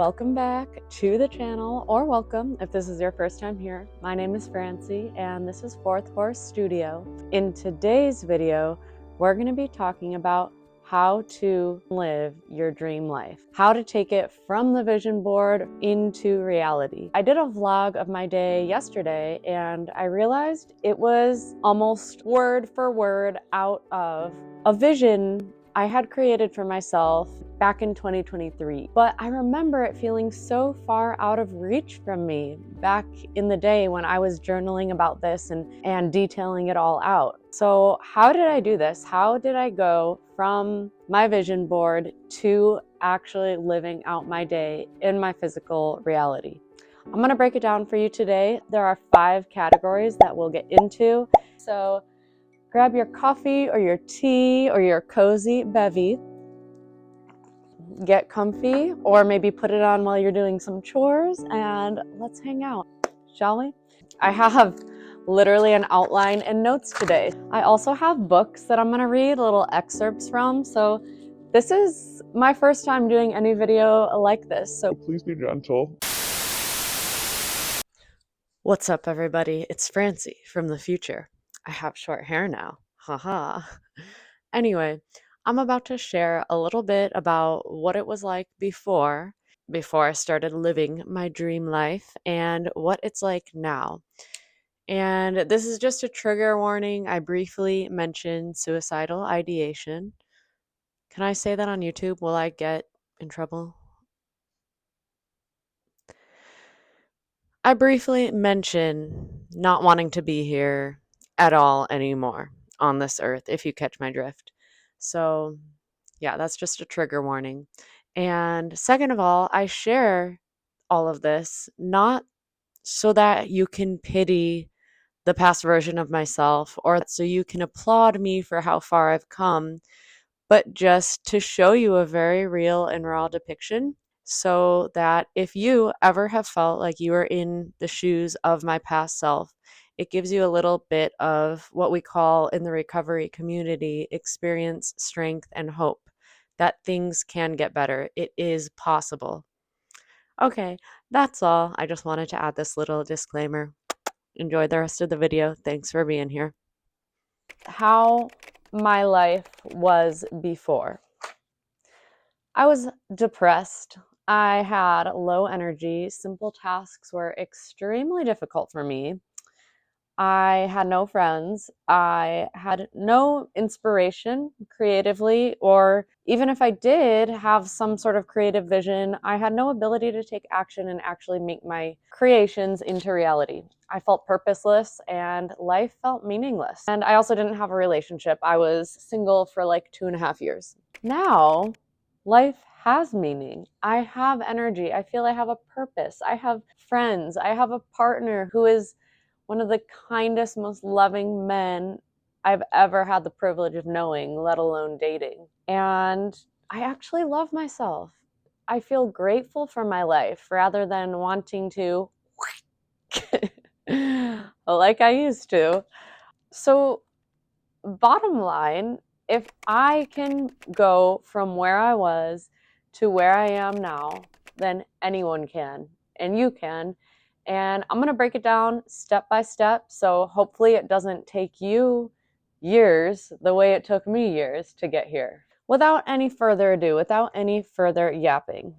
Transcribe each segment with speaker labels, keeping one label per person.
Speaker 1: welcome back to the channel, or welcome if this is your first time here. My name is Francie and this is Fourth Horse Studio. In today's video, we're going to be talking about how to live your dream life, how to take it from the vision board into reality. I did a vlog of my day yesterday and I realized it was almost word for word out of a vision I had created for myself back in 2023. But I remember it feeling so far out of reach from me back in the day when I was journaling about this and detailing it all out. So how did I do this? How did I go from my vision board to actually living out my day in my physical reality? I'm gonna break it down for you today. There are 5 categories that we'll get into. So grab your coffee or your tea or your cozy bevy, get comfy, or maybe put it on while you're doing some chores, and let's hang out, shall we? I have literally an outline and notes today. I also have books that I'm gonna read little excerpts from, so this is my first time doing any video like this, so
Speaker 2: please be gentle.
Speaker 1: What's up, everybody? It's Francie from the future. I have short hair now. Haha. Anyway, I'm about to share a little bit about what it was like before I started living my dream life and what it's like now. And this is just a trigger warning. I briefly mentioned suicidal ideation. Can I say that on YouTube? Will I get in trouble? I briefly mention not wanting to be here at all anymore on this earth, if you catch my drift. So, yeah, that's just a trigger warning. And second of all, I share all of this not so that you can pity the past version of myself or so you can applaud me for how far I've come, but just to show you a very real and raw depiction so that if you ever have felt like you are in the shoes of my past self, it gives you a little bit of what we call in the recovery community experience, strength, and hope that things can get better. It is possible. Okay, that's all. I just wanted to add this little disclaimer. Enjoy the rest of the video. Thanks for being here. How my life was before. I was depressed. I had low energy. Simple tasks were extremely difficult for me. I had no friends. I had no inspiration creatively, or even if I did have some sort of creative vision, I had no ability to take action and actually make my creations into reality. I felt purposeless and life felt meaningless. And I also didn't have a relationship. I was single for like 2.5 years. Now, life has meaning. I have energy. I feel I have a purpose. I have friends. I have a partner who is one of the kindest, most loving men I've ever had the privilege of knowing, let alone dating. And I actually love myself. I feel grateful for my life rather than wanting to like I used to. So, bottom line, if I can go from where I was to where I am now, then anyone can, and you can. And I'm going to break it down step by step. So hopefully it doesn't take you years the way it took me years to get here. Without any further ado, without any further yapping.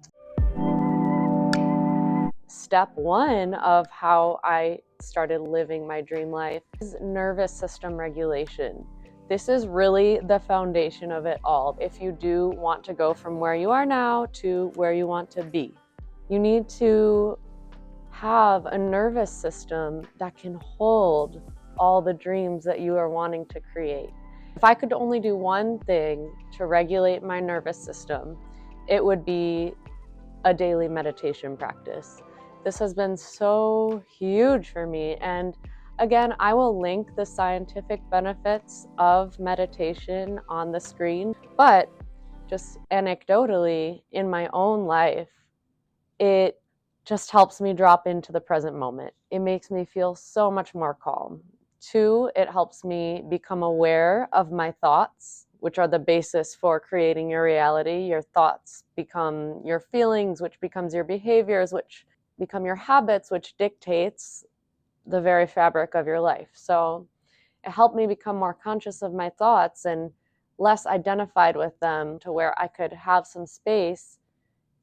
Speaker 1: Step 1 of how I started living my dream life is nervous system regulation. This is really the foundation of it all. If you do want to go from where you are now to where you want to be, you need to have a nervous system that can hold all the dreams that you are wanting to create. If I could only do one thing to regulate my nervous system, it would be a daily meditation practice. This has been so huge for me. And again, I will link the scientific benefits of meditation on the screen, but just anecdotally in my own life, it just helps me drop into the present moment. It makes me feel so much more calm. 2, it helps me become aware of my thoughts, which are the basis for creating your reality. Your thoughts become your feelings, which becomes your behaviors, which become your habits, which dictates the very fabric of your life. So it helped me become more conscious of my thoughts and less identified with them, to where I could have some space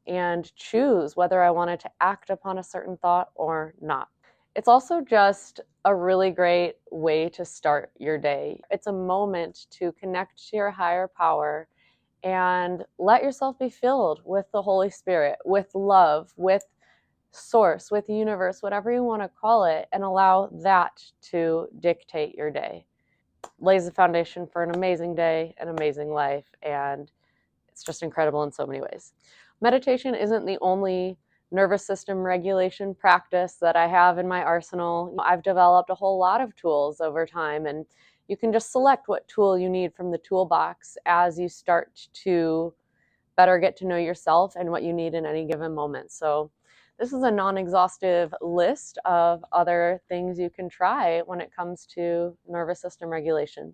Speaker 1: and choose whether I wanted to act upon a certain thought or not. It's also just a really great way to start your day. It's a moment to connect to your higher power and let yourself be filled with the Holy Spirit, with love, with source, with the universe, whatever you want to call it, and allow that to dictate your day. Lays the foundation for an amazing day, an amazing life, and it's just incredible in so many ways. Meditation isn't the only nervous system regulation practice that I have in my arsenal. I've developed a whole lot of tools over time, and you can just select what tool you need from the toolbox as you start to better get to know yourself and what you need in any given moment. So this is a non-exhaustive list of other things you can try when it comes to nervous system regulation.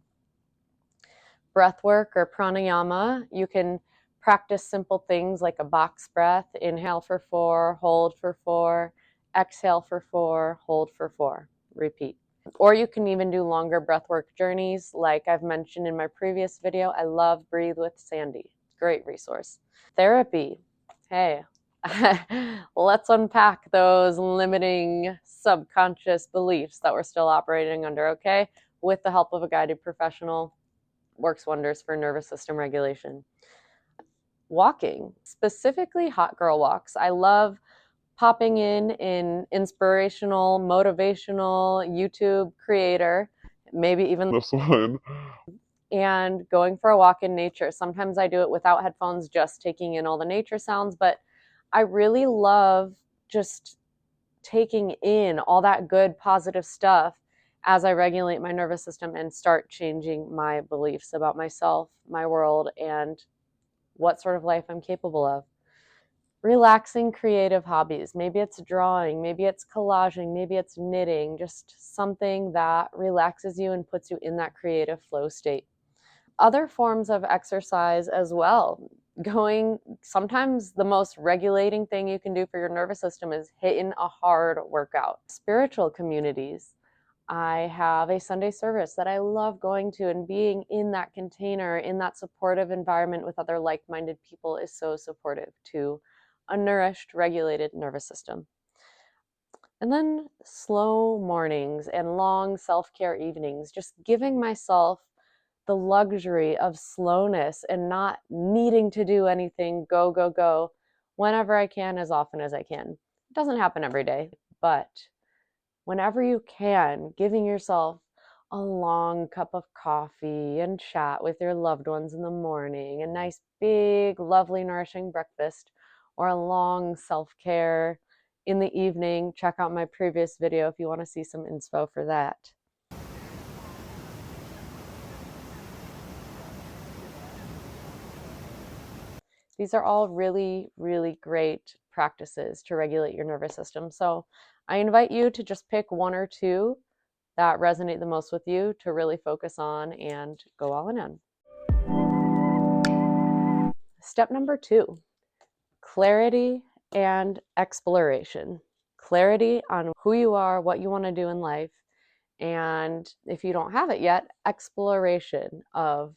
Speaker 1: Breath work or pranayama, you can practice simple things like a box breath. Inhale for 4, hold for 4, exhale for 4, hold for 4, repeat. Or you can even do longer breathwork journeys. Like I've mentioned in my previous video, I love Breathe with Sandy. Great resource. Therapy. Hey, let's unpack those limiting subconscious beliefs that we're still operating under, okay? With the help of a guided professional, works wonders for nervous system regulation. Walking, specifically hot girl walks. I love popping in inspirational, motivational YouTube creator, maybe even this one, and going for a walk in nature. Sometimes I do it without headphones, just taking in all the nature sounds, but I really love just taking in all that good, positive stuff as I regulate my nervous system and start changing my beliefs about myself, my world, and what sort of life I'm capable of. Relaxing creative hobbies. Maybe it's drawing, maybe it's collaging, maybe it's knitting, just something that relaxes you and puts you in that creative flow state. Other forms of exercise as well. Sometimes the most regulating thing you can do for your nervous system is hitting a hard workout. Spiritual communities. I have a Sunday service that I love going to, and being in that container, in that supportive environment with other like-minded people is so supportive to a nourished, regulated nervous system. And then slow mornings and long self-care evenings, just giving myself the luxury of slowness and not needing to do anything, go, go, go, whenever I can, as often as I can. It doesn't happen every day, but whenever you can, giving yourself a long cup of coffee and chat with your loved ones in the morning, a nice, big, lovely, nourishing breakfast, or a long self-care in the evening. Check out my previous video if you want to see some inspo for that. These are all really, really great practices to regulate your nervous system. So I invite you to just pick one or two that resonate the most with you to really focus on and go all in on. Step number 2, clarity and exploration. Clarity on who you are, what you want to do in life, and if you don't have it yet, exploration of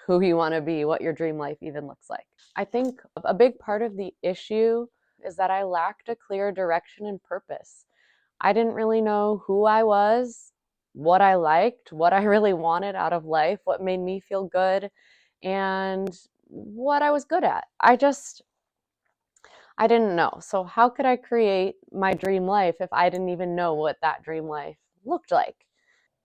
Speaker 1: who you want to be, what your dream life even looks like. I think a big part of the issue is that I lacked a clear direction and purpose. I didn't really know who I was, what I liked, what I really wanted out of life, what made me feel good, and what I was good at. I didn't know. So how could I create my dream life if I didn't even know what that dream life looked like?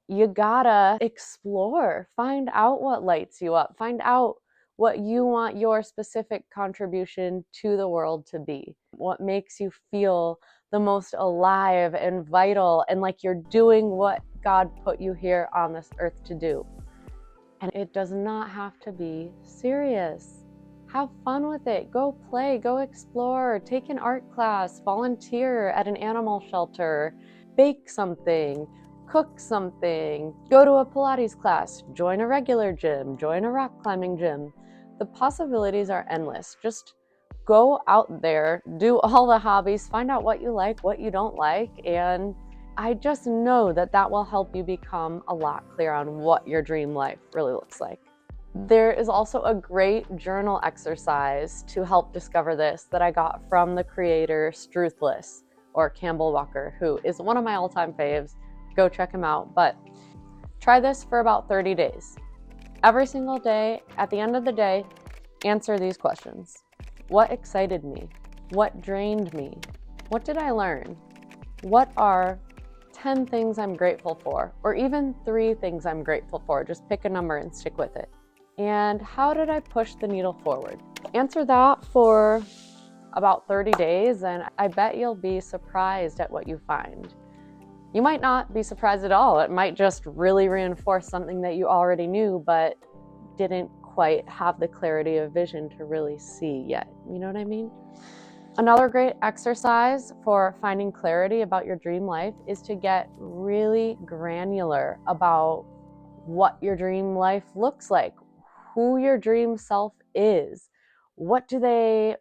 Speaker 1: You gotta explore, find out what lights you up, find out what you want your specific contribution to the world to be, what makes you feel the most alive and vital and like you're doing what God put you here on this earth to do. And it does not have to be serious. Have fun with it. Go play, go explore, take an art class, volunteer at an animal shelter, bake something, cook something, go to a Pilates class, join a regular gym, join a rock climbing gym. The possibilities are endless. Just go out there, do all the hobbies, find out what you like, what you don't like, and I just know that that will help you become a lot clearer on what your dream life really looks like. There is also a great journal exercise to help discover this that I got from the creator Struthless, or Campbell Walker, who is one of my all-time faves. Go check him out. But try this for about 30 days. Every single day, at the end of the day, answer these questions. What excited me? What drained me? What did I learn? What are 10 things I'm grateful for? Or even 3 things I'm grateful for. Just pick a number and stick with it. And how did I push the needle forward? Answer that for about 30 days, and I bet you'll be surprised at what you find. You might not be surprised at all. It might just really reinforce something that you already knew, but didn't quite have the clarity of vision to really see yet. You know what I mean? Another great exercise for finding clarity about your dream life is to get really granular about what your dream life looks like, who your dream self is. What do they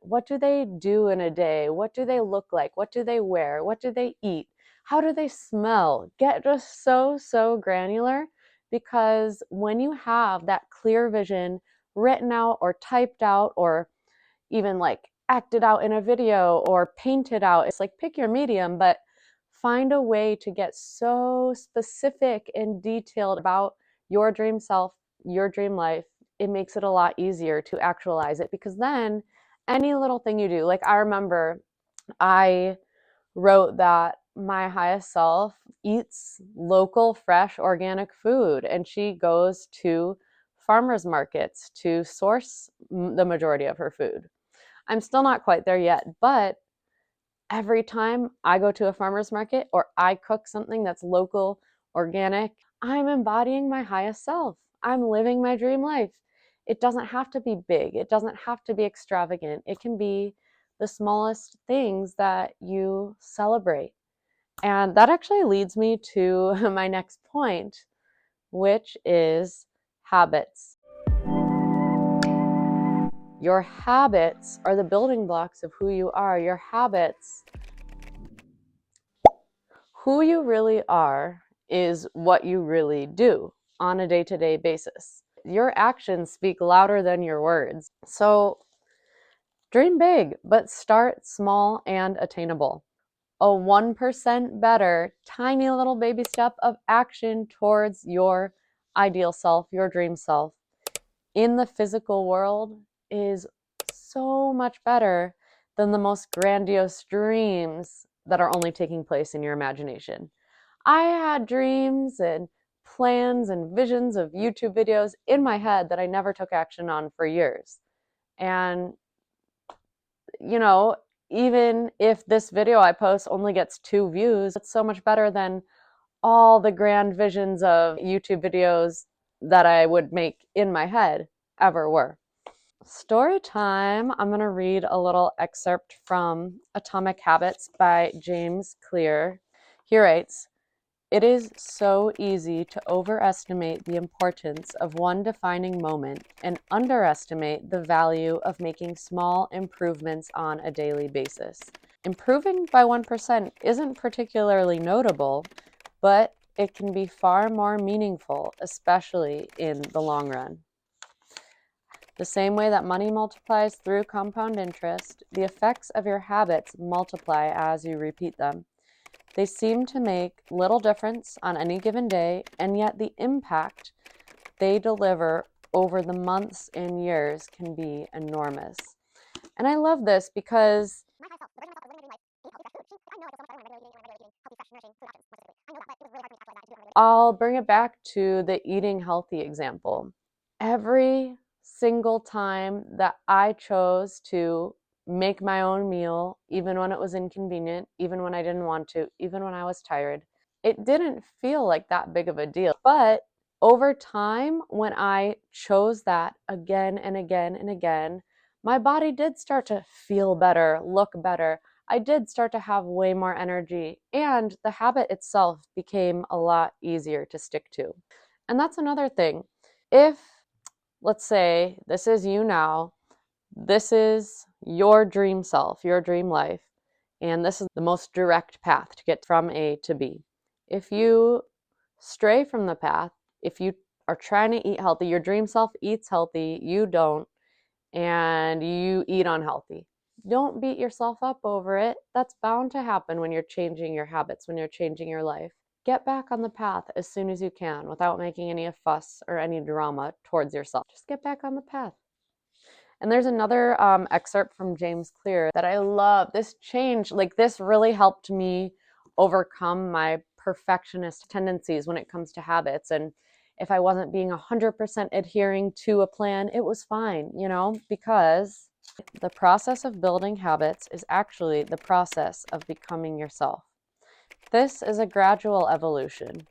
Speaker 1: do in a day? What do they look like? What do they wear? What do they eat? How do they smell? Get just so granular, because when you have that clear vision written out or typed out or even like acted out in a video or painted out, it's like pick your medium, but find a way to get so specific and detailed about your dream self, your dream life. It makes it a lot easier to actualize it, because then any little thing you do, like I remember I wrote that my highest self eats local, fresh, organic food, and she goes to farmers markets to source the majority of her food. I'm still not quite there yet, but every time I go to a farmer's market or I cook something that's local, organic, I'm embodying my highest self. I'm living my dream life. It doesn't have to be big. It doesn't have to be extravagant. It can be the smallest things that you celebrate. And that actually leads me to my next point, which is habits. Your habits are the building blocks of who you are. Your habits, who you really are, is what you really do on a day-to-day basis. Your actions speak louder than your words. So dream big, but start small and attainable. A 1% better, tiny little baby step of action towards your ideal self, your dream self, in the physical world is so much better than the most grandiose dreams that are only taking place in your imagination. I had dreams and plans and visions of YouTube videos in my head that I never took action on for years. And, you know, even if this video I post only gets 2 views, it's so much better than all the grand visions of YouTube videos that I would make in my head ever were. Story time. I'm going to read a little excerpt from Atomic Habits by James Clear. He writes, "It is so easy to overestimate the importance of one defining moment and underestimate the value of making small improvements on a daily basis. Improving by 1% isn't particularly notable, but it can be far more meaningful, especially in the long run. The same way that money multiplies through compound interest, the effects of your habits multiply as you repeat them. They seem to make little difference on any given day, and yet the impact they deliver over the months and years can be enormous." And I love this because I'll bring it back to the eating healthy example. Every single time that I chose to make my own meal, even when it was inconvenient, even when I didn't want to, even when I was tired, it didn't feel like that big of a deal. But over time, when I chose that again and again and again, my body did start to feel better, look better. I did start to have way more energy, and the habit itself became a lot easier to stick to. And that's another thing. If, let's say, this is you now, this is your dream self, your dream life, and this is the most direct path to get from A to B. If you stray from the path, if you are trying to eat healthy, your dream self eats healthy, you don't, and you eat unhealthy. Don't beat yourself up over it. That's bound to happen when you're changing your habits, when you're changing your life. Get back on the path as soon as you can without making any fuss or any drama towards yourself. Just get back on the path. And there's another excerpt from James Clear that I love. This change, like this really helped me overcome my perfectionist tendencies when it comes to habits. And if I wasn't being 100% adhering to a plan, it was fine, because the process of building habits is actually the process of becoming yourself. This is a gradual evolution.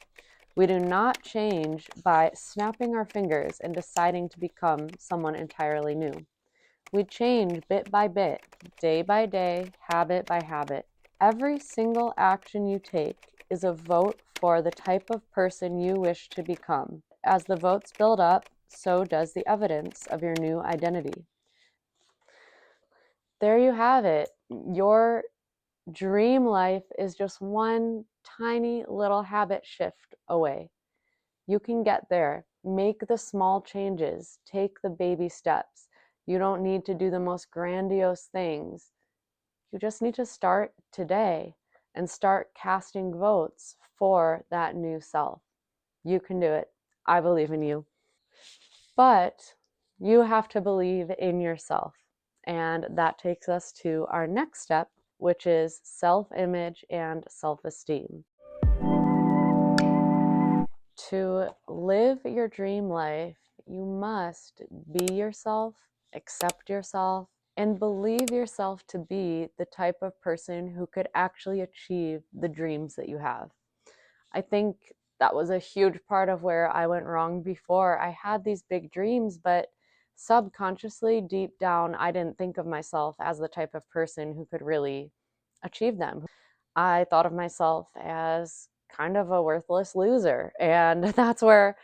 Speaker 1: We do not change by snapping our fingers and deciding to become someone entirely new. We change bit by bit, day by day, habit by habit. Every single action you take is a vote for the type of person you wish to become. As the votes build up, so does the evidence of your new identity. There you have it. Your dream life is just one tiny little habit shift away. You can get there. Make the small changes. Take the baby steps. You don't need to do the most grandiose things. You just need to start today and start casting votes for that new self. You can do it. I believe in you. But you have to believe in yourself. And that takes us to our next step, which is self-image and self-esteem. To live your dream life, you must be yourself, accept yourself, and believe yourself to be the type of person who could actually achieve the dreams that you have. I think that was a huge part of where I went wrong before. I had these big dreams, but subconsciously, deep down, I didn't think of myself as the type of person who could really achieve them. I thought of myself as kind of a worthless loser. And that's where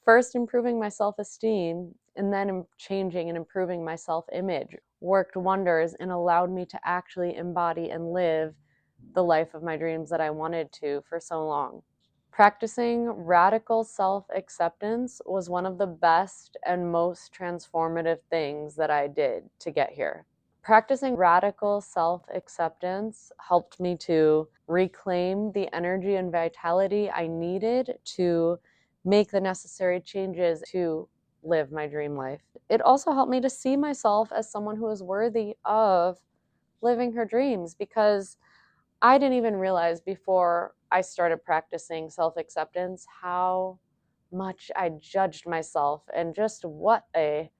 Speaker 1: first improving my self-esteem and then changing and improving my self-image worked wonders and allowed me to actually embody and live the life of my dreams that I wanted to for so long. Practicing radical self-acceptance was one of the best and most transformative things that I did to get here. Practicing radical self-acceptance helped me to reclaim the energy and vitality I needed to make the necessary changes to live my dream life. It also helped me to see myself as someone who is worthy of living her dreams, because I didn't even realize before I started practicing self-acceptance how much I judged myself and just what a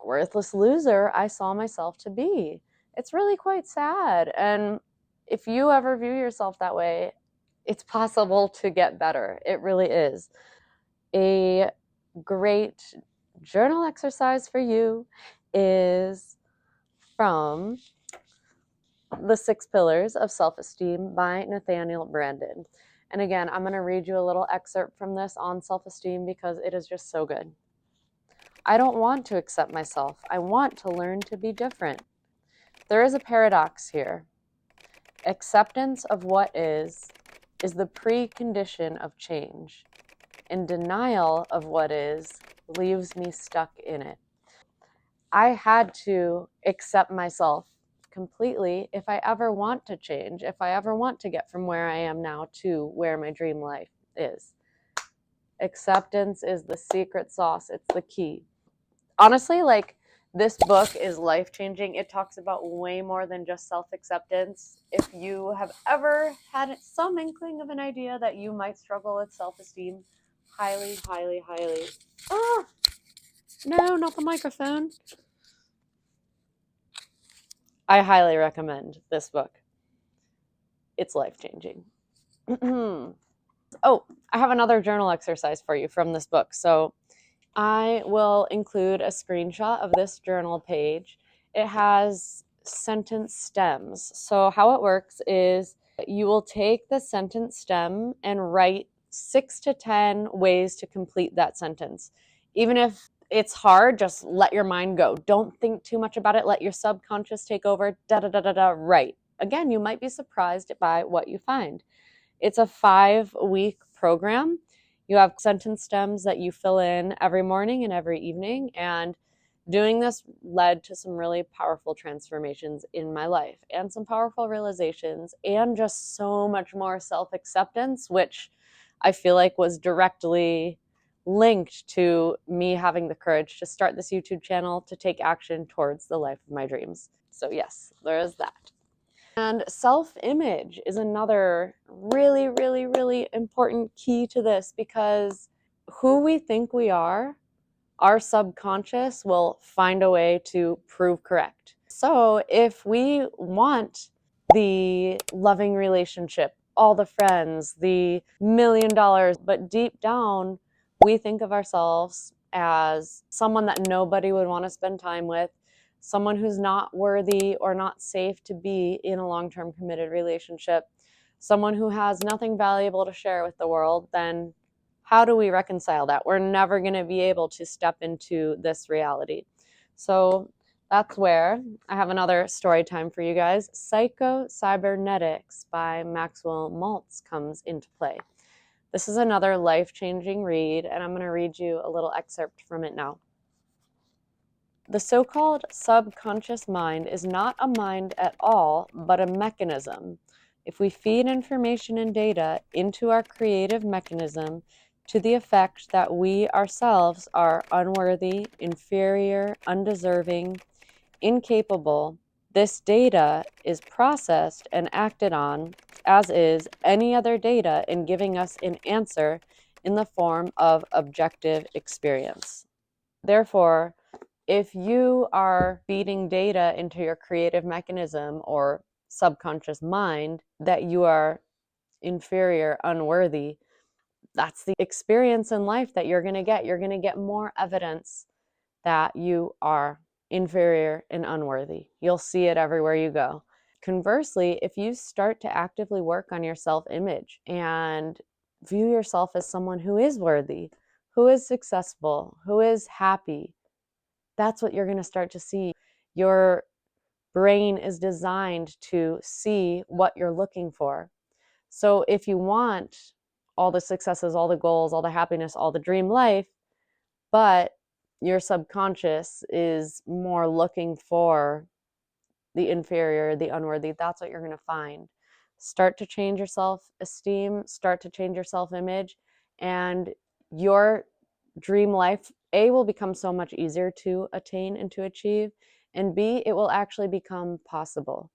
Speaker 1: worthless loser I saw myself to be. It's really quite sad. And if you ever view yourself that way, it's possible to get better. It really is. A great journal exercise for you is from The 6 Pillars of Self-Esteem by Nathaniel Branden. And again, I'm going to read you a little excerpt from this on self-esteem because it is just so good. I don't want to accept myself. I want to learn to be different. There is a paradox here. Acceptance of what is the precondition of change, and denial of what is leaves me stuck in it. I had to accept myself completely if I ever want to change, if I ever want to get from where I am now to where my dream life is. Acceptance is the secret sauce. It's the key. Honestly, this book is life-changing. It talks about way more than just self-acceptance. If you have ever had some inkling of an idea that you might struggle with self-esteem, highly, highly, highly. Oh, no, not the microphone. I highly recommend this book. It's life-changing. Oh, I have another journal exercise for you from this book. So I will include a screenshot of this journal page. It has sentence stems. So how it works is you will take the sentence stem and write 6 to 10 ways to complete that sentence. Even if it's hard, just let your mind go. Don't think too much about it. Let your subconscious take over. Da da da da da. Right. Again, you might be surprised by what you find. It's a 5-week program. You have sentence stems that you fill in every morning and every evening. And doing this led to some really powerful transformations in my life and some powerful realizations and just so much more self-acceptance, which I feel like was directly linked to me having the courage to start this YouTube channel to take action towards the life of my dreams. So yes, there is that. And self-image is another really, really, really important key to this, because who we think we are, our subconscious will find a way to prove correct. So if we want the loving relationship, all the friends, the $1,000,000, but deep down, we think of ourselves as someone that nobody would want to spend time with, someone who's not worthy or not safe to be in a long-term committed relationship, someone who has nothing valuable to share with the world, then how do we reconcile that? We're never going to be able to step into this reality. So that's where I have another story time for you guys. Psycho-Cybernetics by Maxwell Maltz comes into play. This is another life-changing read, and I'm going to read you a little excerpt from it now. The so-called subconscious mind is not a mind at all, but a mechanism. If we feed information and data into our creative mechanism to the effect that we ourselves are unworthy, inferior, undeserving, incapable, this data is processed and acted on as is any other data in giving us an answer in the form of objective experience. Therefore, if you are feeding data into your creative mechanism or subconscious mind that you are inferior, unworthy, that's the experience in life that you're going to get. You're going to get more evidence that you are inferior and unworthy. You'll see it everywhere you go. Conversely, if you start to actively work on your self-image and view yourself as someone who is worthy, who is successful, who is happy, that's what you're going to start to see. Your brain is designed to see what you're looking for. So if you want all the successes, all the goals, all the happiness, all the dream life, but your subconscious is more looking for the inferior, the unworthy, that's what you're going to find. Start to change your self-esteem, start to change your self-image, and your dream life, A, will become so much easier to attain and to achieve, and B, it will actually become possible.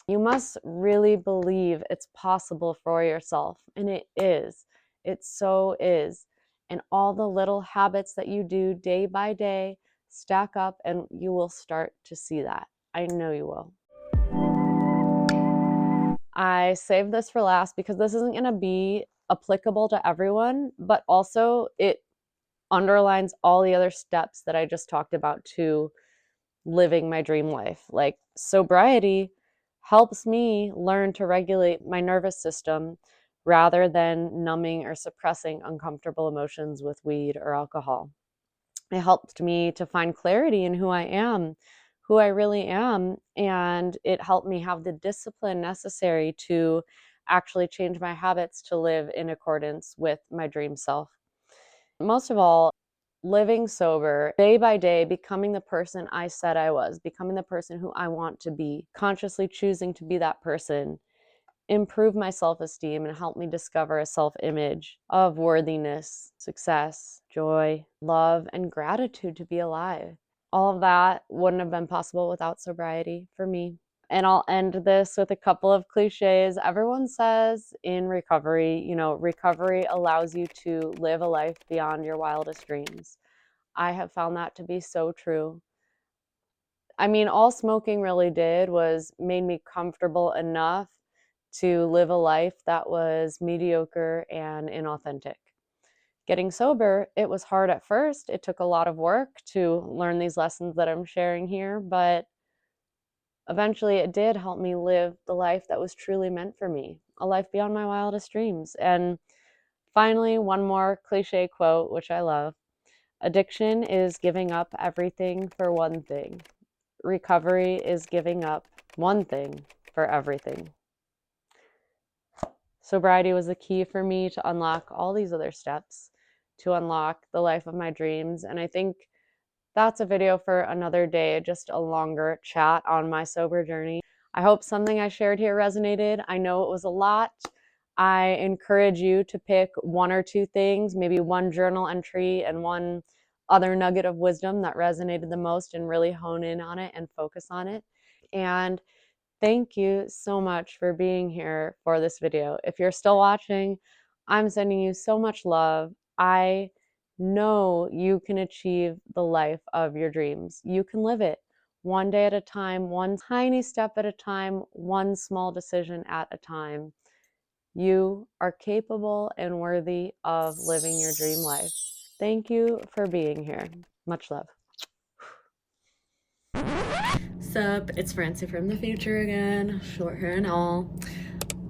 Speaker 1: You must really believe it's possible for yourself, and it is. It so is. And all the little habits that you do day by day stack up, and you will start to see that. I know you will. I saved this for last because this isn't going to be applicable to everyone, but also it underlines all the other steps that I just talked about to living my dream life. Like sobriety helps me learn to regulate my nervous system rather than numbing or suppressing uncomfortable emotions with weed or alcohol. It helped me to find clarity in who I am, who I really am, and it helped me have the discipline necessary to actually change my habits to live in accordance with my dream self. Most of all, living sober, day by day, becoming the person I said I was, becoming the person who I want to be, consciously choosing to be that person, improve my self-esteem and help me discover a self-image of worthiness, success, joy, love, and gratitude to be alive. All of that wouldn't have been possible without sobriety for me. And I'll end this with a couple of cliches. Everyone says in recovery, recovery allows you to live a life beyond your wildest dreams. I have found that to be so true. I mean, all smoking really did was made me comfortable enough to live a life that was mediocre and inauthentic. Getting sober, it was hard at first. It took a lot of work to learn these lessons that I'm sharing here, but eventually it did help me live the life that was truly meant for me, a life beyond my wildest dreams. And finally, one more cliche quote, which I love. Addiction is giving up everything for one thing. Recovery is giving up one thing for everything. Sobriety was the key for me to unlock all these other steps, to unlock the life of my dreams. And I think that's a video for another day, just a longer chat on my sober journey. I hope something I shared here resonated. I know it was a lot. I encourage you to pick one or two things, maybe one journal entry and one other nugget of wisdom that resonated the most, and really hone in on it and focus on it. And thank you so much for being here for this video. If you're still watching, I'm sending you so much love. I know you can achieve the life of your dreams. You can live it one day at a time, one tiny step at a time, one small decision at a time. You are capable and worthy of living your dream life. Thank you for being here. Much love. Sup, it's Francie from the future again, short hair and all.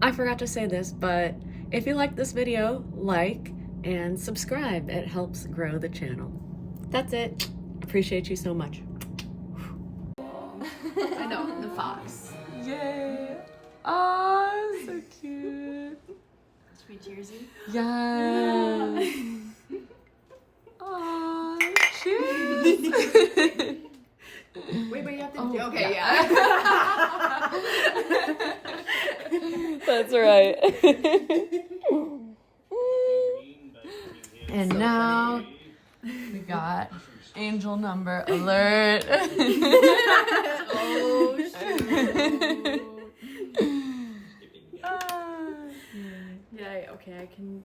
Speaker 1: I forgot to say this, but if you like this video, like and subscribe. It helps grow the channel. That's it. Appreciate you so much.
Speaker 2: I know, the fox.
Speaker 1: Yay! Oh, so cute.
Speaker 2: Sweet Jersey.
Speaker 1: Yeah. Oh, cheers.
Speaker 2: Wait, you have to.
Speaker 1: Oh,
Speaker 2: okay, yeah.
Speaker 1: That's right. And so now we got angel number alert.
Speaker 2: Oh, shoot. Yeah, okay, I can